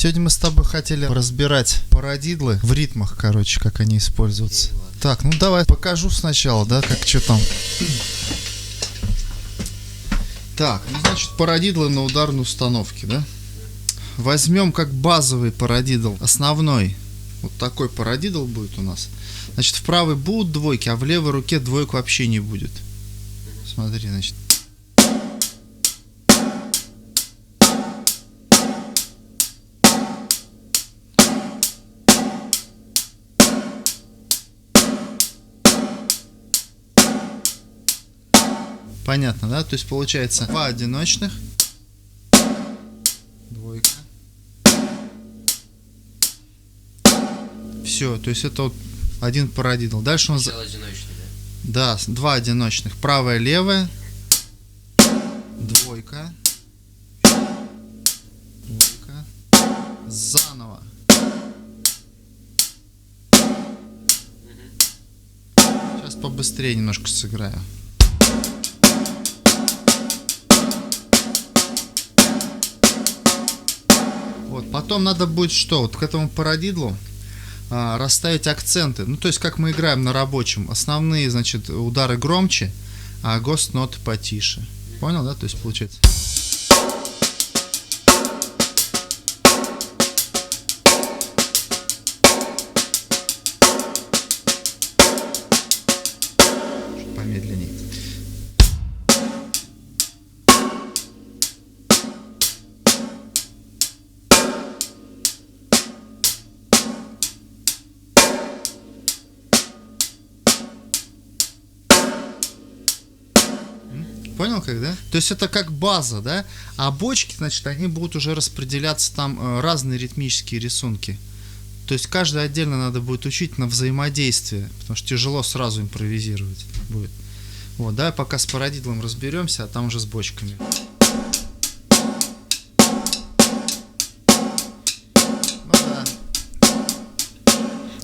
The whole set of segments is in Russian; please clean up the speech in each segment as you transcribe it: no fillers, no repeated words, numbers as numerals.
Сегодня мы с тобой хотели разбирать парадидлы в ритмах, короче, как они используются. Так, ну давай покажу сначала, да, как что там. Так, ну значит, парадидлы на ударной установке, да? Возьмем как базовый парадидл, основной. Вот такой парадидл будет у нас. Значит, в правой будут двойки, а в левой руке двоек вообще не будет. Смотри, значит. Понятно, да? То есть получается два одиночных, двойка. Все, то есть это вот один парадидл. Дальше у нас... Да, два одиночных. Правая, левая. Двойка. Двойка. Заново. Сейчас побыстрее немножко сыграю. Вот, потом надо будет что? Вот к этому парадидлу расставить акценты. Ну, то есть, как мы играем на рабочем. Основные, значит, удары громче, а гост-ноты потише. Понял, да? То есть, получается... Помедленнее. Понял как, да? То есть это как база, да? А бочки, значит, они будут уже распределяться там разные ритмические рисунки. То есть каждый отдельно надо будет учить на взаимодействие, потому что тяжело сразу импровизировать будет. Вот, давай пока с парадидлом разберемся, а там уже с бочками.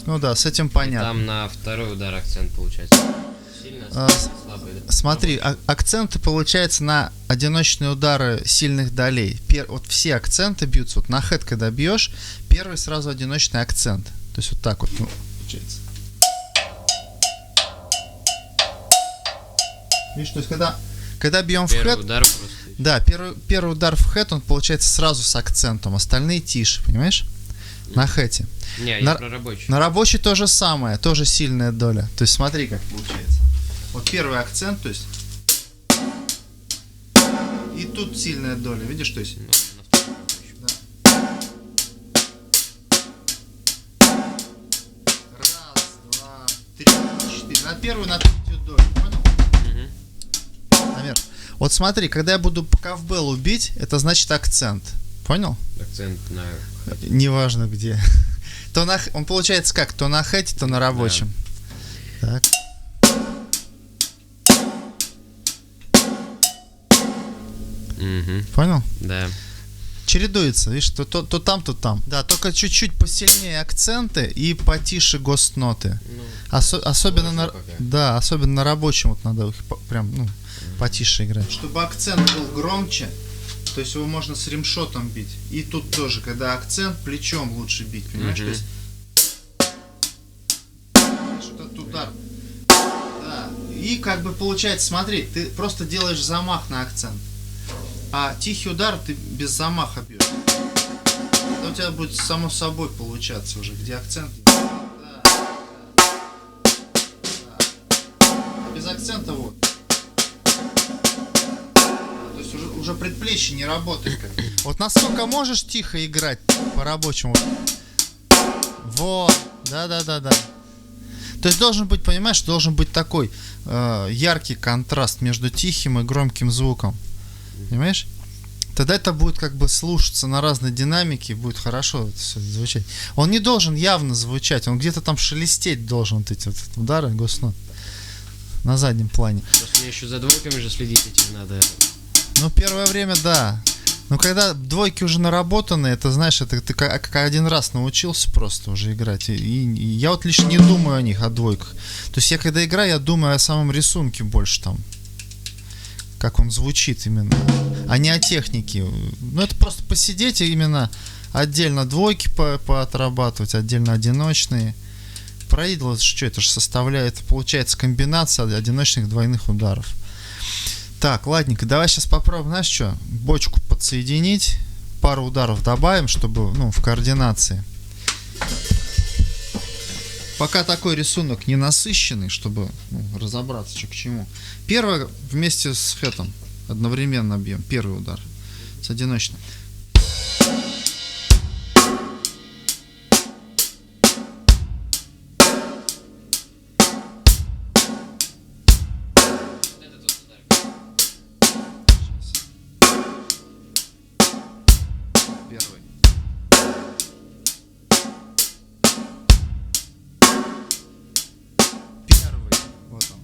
Ну да, с этим понятно. И там на второй удар акцент получается. Сильно слабый, да? Смотри, акценты получается на одиночные удары сильных долей. Вот все акценты бьются. Вот на хэт, когда бьешь, первый сразу одиночный акцент. То есть вот так вот, ну, получается. Видишь, то есть когда бьем в хэт, да, первый удар в хэт, он получается сразу с акцентом, остальные тише, понимаешь? На хэте. Не, я про рабочий. На рабочий то же самое, тоже сильная доля. То есть смотри, как получается. Вот первый акцент, то есть. И тут сильная доля, видишь, то есть. Да. Раз, два, три, четыре. На первую, на третью долю, понял? Наверх. Вот смотри, когда я буду по ковбеллу бить, это значит акцент. Понял? Акцент на... Неважно где. То на... Он получается как? То на хэте, то на рабочем. Да. Так. Понял? Да. Чередуется, видишь, то там, то там. Да, только чуть-чуть посильнее акценты и потише гост-ноты. Ну, особенно на... Да, особенно на рабочем вот надо их прям, ну, потише играть. Чтобы акцент был громче, то есть его можно с римшотом бить. И тут тоже, когда акцент, плечом лучше бить, понимаешь? То есть... Что-то удар. Да. И как бы получается, смотри, ты просто делаешь замах на акцент. А тихий удар ты без замаха бьешь. Это у тебя будет само собой получаться уже, где акцент. Да. А без акцента вот. То есть уже предплечье не работает. Вот насколько можешь тихо играть по-рабочему. Вот. Да. То есть должен быть, понимаешь, должен быть такой яркий контраст между тихим и громким звуком. Понимаешь? Тогда это будет как бы слушаться на разной динамике, будет хорошо это все звучать. Он не должен явно звучать, он где-то там шелестеть должен, вот эти вот удары, госнот, на заднем плане. Просто мне еще за двойками же следить этим надо. Ну, первое время, да. Но когда двойки уже наработаны, это, знаешь, это ты как один раз научился просто уже играть. И я вот лично не думаю о них, о двойках. То есть я когда играю, я думаю о самом рисунке больше там. как он звучит именно, а не о технике. Ну, это просто посидеть и именно отдельно двойки поотрабатывать, отдельно одиночные. Проидл, что это же составляет, получается комбинация одиночных двойных ударов. Так, ладненько, давай сейчас попробуем, знаешь что, бочку подсоединить, пару ударов добавим, чтобы, ну, в координации. Пока такой рисунок не насыщенный, чтобы, ну, разобраться, что к чему. Первое вместе с хэтом одновременно бьем, первый удар с одиночным. Первый. Первый. Вот он.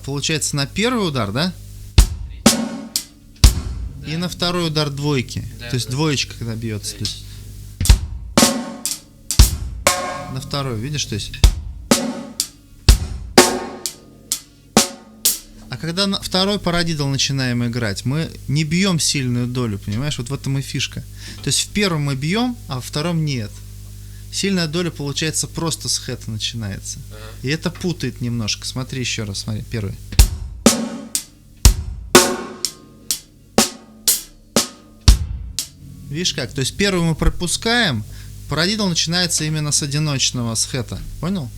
Получается на первый удар, да? И на второй удар двойки. Да, то есть да. двоечка когда бьется. То есть на второй, видишь, то есть. А когда на второй парадидл начинаем играть, мы не бьем сильную долю, понимаешь? Вот в этом и фишка. То есть в первом мы бьем, а во втором нет. Сильная доля, получается, просто с хэта начинается. И это путает немножко. Смотри еще раз, смотри, первый. Видишь как? То есть первый мы пропускаем, парадидл начинается именно с одиночного, с хэта. Понял?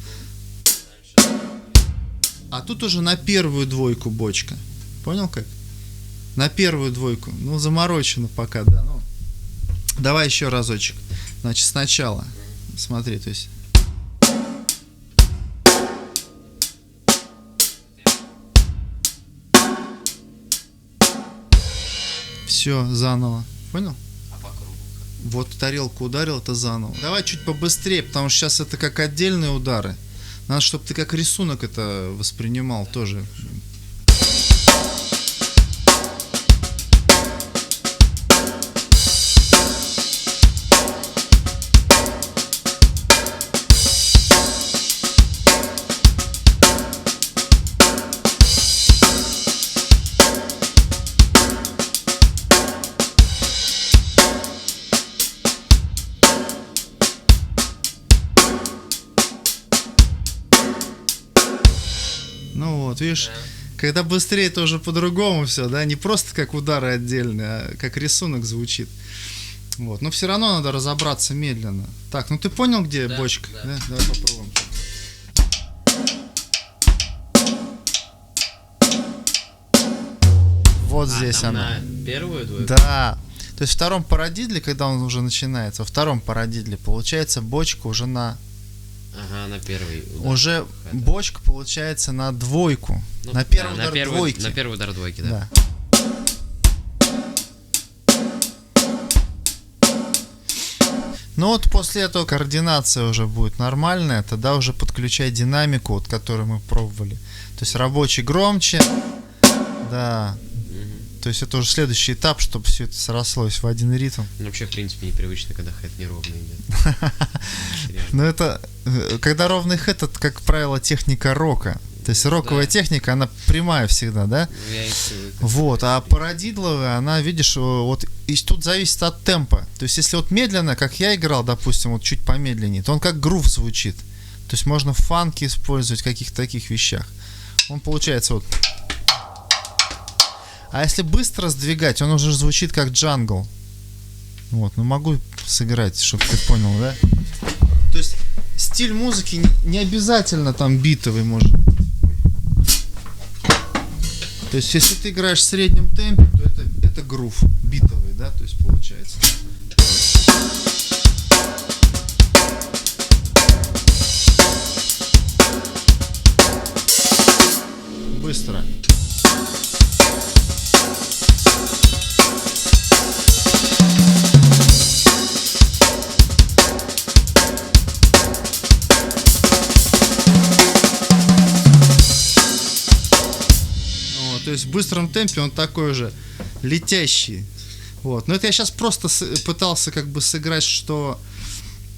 А тут уже на первую двойку бочка. Понял как? На первую двойку. Ну, заморочено пока, да. Ну, давай еще разочек. Значит, сначала. Смотри, то есть. Все, заново. Понял? А по кругу? Вот тарелку ударил, это заново. Давай чуть побыстрее, потому что сейчас это как отдельные удары. Надо, чтобы ты как рисунок это воспринимал тоже. Ну вот, видишь, когда быстрее, то уже по-другому все, да, не просто как удары отдельные, а как рисунок звучит. Вот, но все равно надо разобраться медленно. Так, ну ты понял, где Да, бочка? да. Давай попробуем. Вот здесь там она. на первую двойку? Да. То есть в втором парадидле, когда он уже начинается, во втором парадидле получается бочка уже на... Ага, на первый удар. Уже хэта. бочка получается на двойку. Ну, на первый да, удар двойки. На первый удар двойки, да. Да. Ну вот после этого координация уже будет нормальная, тогда уже подключай динамику, вот, которую мы пробовали. То есть рабочий громче, да. То есть это уже следующий этап, чтобы все это срослось в один ритм. Ну, вообще, в принципе, непривычно, когда хэт неровно идет. Серьезно. Но это, когда ровный хэт, это, как правило, техника рока. То есть роковая Да. техника, она прямая всегда, да? Ну, я и привык. Вот, а парадидловая, она, видишь, вот и тут зависит от темпа. То есть, если вот медленно, как я играл, допустим, вот чуть помедленнее, то он как грув звучит. То есть, можно в фанке использовать, в каких-то таких вещах. Он получается вот. А если быстро сдвигать, он уже звучит как джангл. Вот, ну могу сыграть, чтобы ты понял, да? То есть, стиль музыки не обязательно там битовый может быть. То есть, если ты играешь в среднем темпе, то это грув битовый, да, то есть получается. Быстро. То есть в быстром темпе он такой же летящий. Вот. Но это я сейчас просто пытался как бы сыграть, что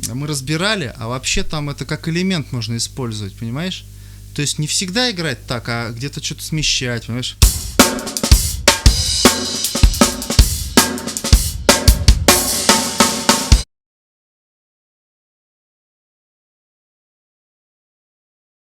мы разбирали, а вообще там это как элемент можно использовать, понимаешь? То есть не всегда играть так, а где-то что-то смещать, понимаешь?